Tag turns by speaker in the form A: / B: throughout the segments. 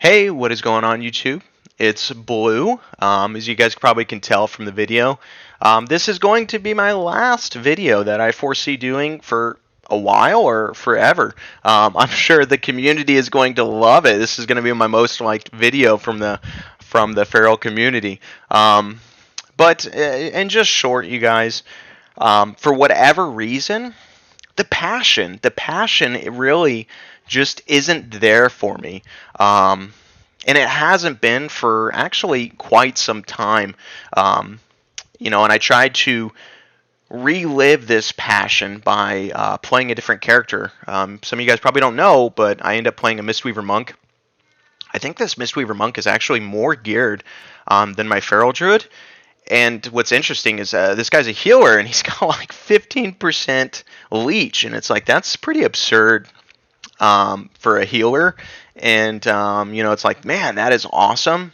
A: Hey, what is going on YouTube? It's Blue. As you guys probably can tell from the video, this is going to be my last video that I foresee doing for a while or forever. I'm sure the community is going to love it. This is going to be my most liked video from the feral community. But in just short, you guys, for whatever reason, the passion, it really just isn't there for me. Um, and it hasn't been for actually quite some time. And I tried to relive this passion by playing a different character. Some of you guys probably don't know, but I end up playing a Mistweaver Monk. I think this Mistweaver Monk is actually more geared than my Feral Druid. And what's interesting is this guy's a healer, and he's got like 15% leech, and it's like that's pretty absurd for a healer. And it's like, man, that is awesome.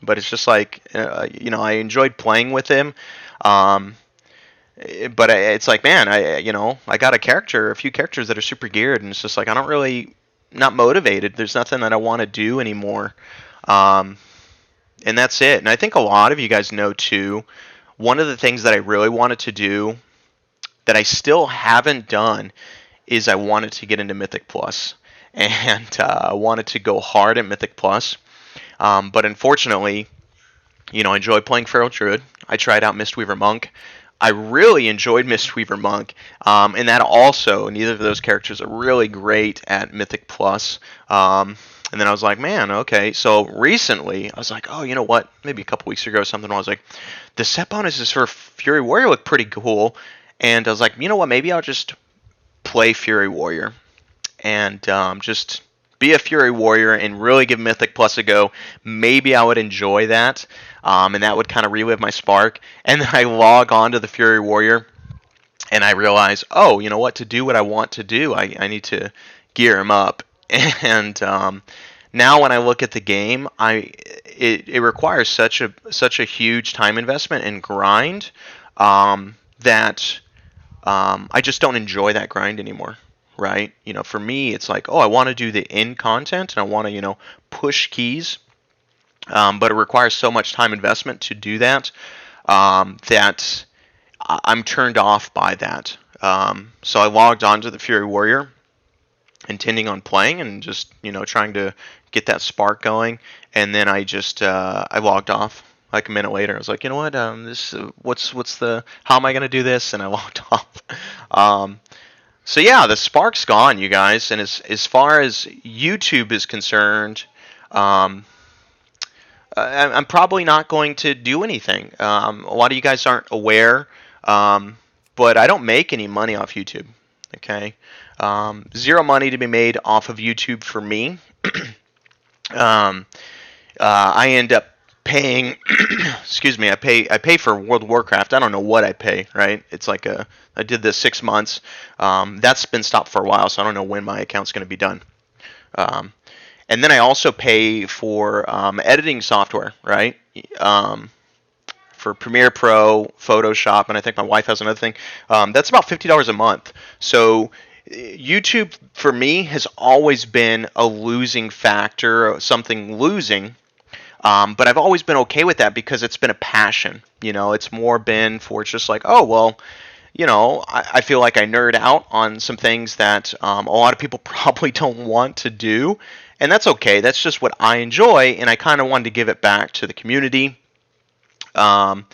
A: But it's just like, I enjoyed playing with him. Um, but it's like, man, I got a few characters that are super geared, and it's just like I don't really not motivated. There's nothing that I want to do anymore. Um, and that's it. And I think a lot of you guys know too. One of the things that I really wanted to do that I still haven't done is I wanted to get into Mythic Plus, and I wanted to go hard at Mythic Plus. But unfortunately, I enjoy playing Feral Druid. I tried out Mistweaver Monk. I really enjoyed Mistweaver Monk, and that also, neither of those characters are really great at Mythic Plus. And then I was like, man, okay. So recently, I was like, oh, you know what? Maybe a couple weeks ago or something, I was like, the set bonuses for Fury Warrior look pretty cool. And I was like, you know what? Maybe I'll just play Fury Warrior and just be a Fury Warrior and really give Mythic Plus a go. Maybe I would enjoy that, and that would kind of relive my spark. And then I log on to the Fury Warrior, and I realize, oh, you know what? To do what I want to do, I need to gear him up. And now when I look at the game, it requires such a huge time investment and grind that I just don't enjoy that grind anymore, right? For me, it's like, oh, I want to do the in content and I want to, push keys, but it requires so much time investment to do that that I'm turned off by that. So I logged on to the Fury Warrior, intending on playing and just, trying to get that spark going, and then I logged off like a minute later. I was like, you know what? What's the how am I gonna do this? And I logged off. Um, so yeah, the spark's gone, you guys. And as far as YouTube is concerned, um, I'm probably not going to do anything. A lot of you guys aren't aware, but I don't make any money off YouTube. Okay, zero money to be made off of YouTube for me. um, I end up paying. Excuse me. I pay for World of Warcraft. I don't know what I pay. Right? It's like I did this 6 months. That's been stopped for a while, so I don't know when my account's going to be done. Um, and then I also pay for editing software. Right? Um, for Premiere Pro, Photoshop, and I think my wife has another thing. That's about $50 a month. So YouTube for me has always been a losing factor, something losing. But I've always been okay with that because it's been a passion. It's more been for it's just like, oh, well, I feel like I nerd out on some things that a lot of people probably don't want to do. And that's okay. That's just what I enjoy. And I kind of wanted to give it back to the community. So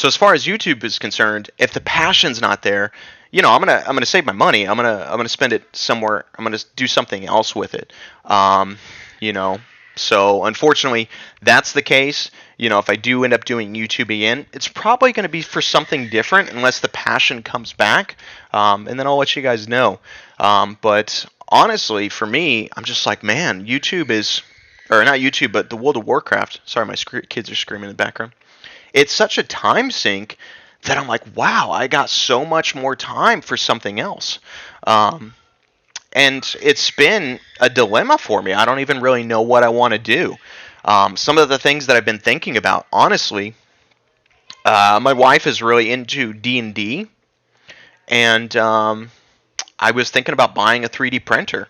A: as far as YouTube is concerned, if the passion's not there, I'm gonna save my money. I'm gonna spend it somewhere. I'm gonna do something else with it. You know. So unfortunately, that's the case. If I do end up doing YouTube again, it's probably going to be for something different unless the passion comes back, and then I'll let you guys know. But honestly, for me, I'm just like, man, YouTube is, or not YouTube, but the World of Warcraft. Sorry, my kids are screaming in the background. It's such a time sink that I'm like, wow, I got so much more time for something else. Um, and it's been a dilemma for me. I don't even really know what I want to do. Some of the things that I've been thinking about, honestly, my wife is really into D&D, and I was thinking about buying a 3D printer.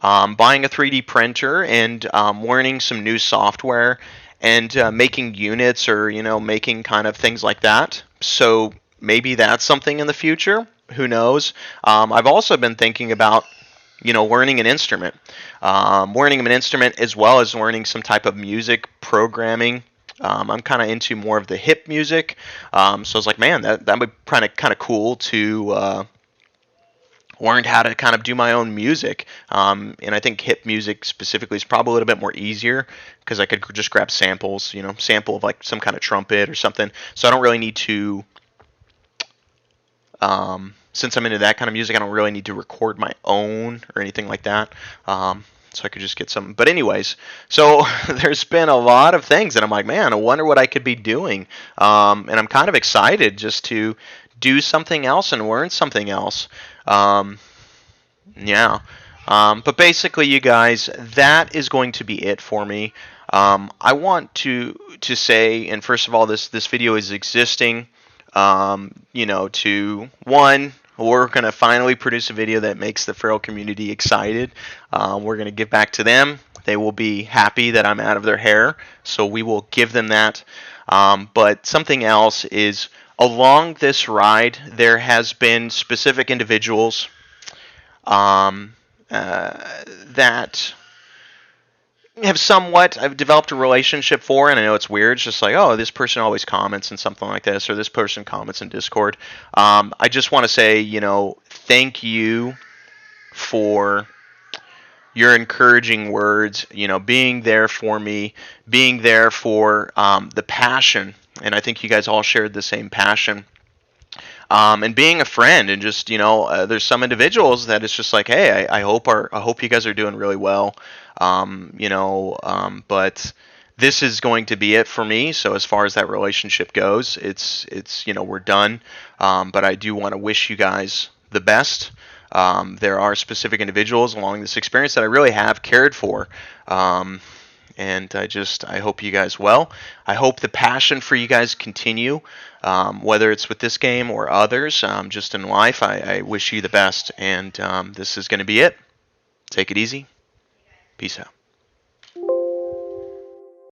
A: buying a 3D printer and learning some new software and making units or making kind of things like that. So maybe that's something in the future. Who knows? I've also been thinking about learning an instrument, learning an instrument as well as learning some type of music programming. I'm kind of into more of the hip music, so I was like, man, that would kind of cool to learn how to kind of do my own music. And I think hip music specifically is probably a little bit more easier because I could just grab samples, sample of like some kind of trumpet or something. So I don't really need to since I'm into that kind of music, I don't really need to record my own or anything like that. So I could just get some. But anyways, so there's been a lot of things that I'm like, man, I wonder what I could be doing. And I'm kind of excited just to do something else and learn something else. Yeah. But basically, you guys, that is going to be it for me. I want to say, and first of all, this video is existing. To one, we're going to finally produce a video that makes the feral community excited. We're going to give back to them. They will be happy that I'm out of their hair, so we will give them that. But something else is, along this ride, there has been specific individuals that I've developed a relationship for, and I know it's weird. It's just like, oh, this person always comments and something like this, or this person comments in Discord. I just want to say, thank you for your encouraging words, being there for me, being there for the passion, and I think you guys all shared the same passion. And being a friend, and just there's some individuals that it's just like, hey, I hope you guys are doing really well, but this is going to be it for me. So as far as that relationship goes, it's we're done. But I do want to wish you guys the best. There are specific individuals along this experience that I really have cared for. And I hope you guys well. I hope the passion for you guys continue, whether it's with this game or others, just in life. I wish you the best, and this is going to be it. Take it easy. Peace out.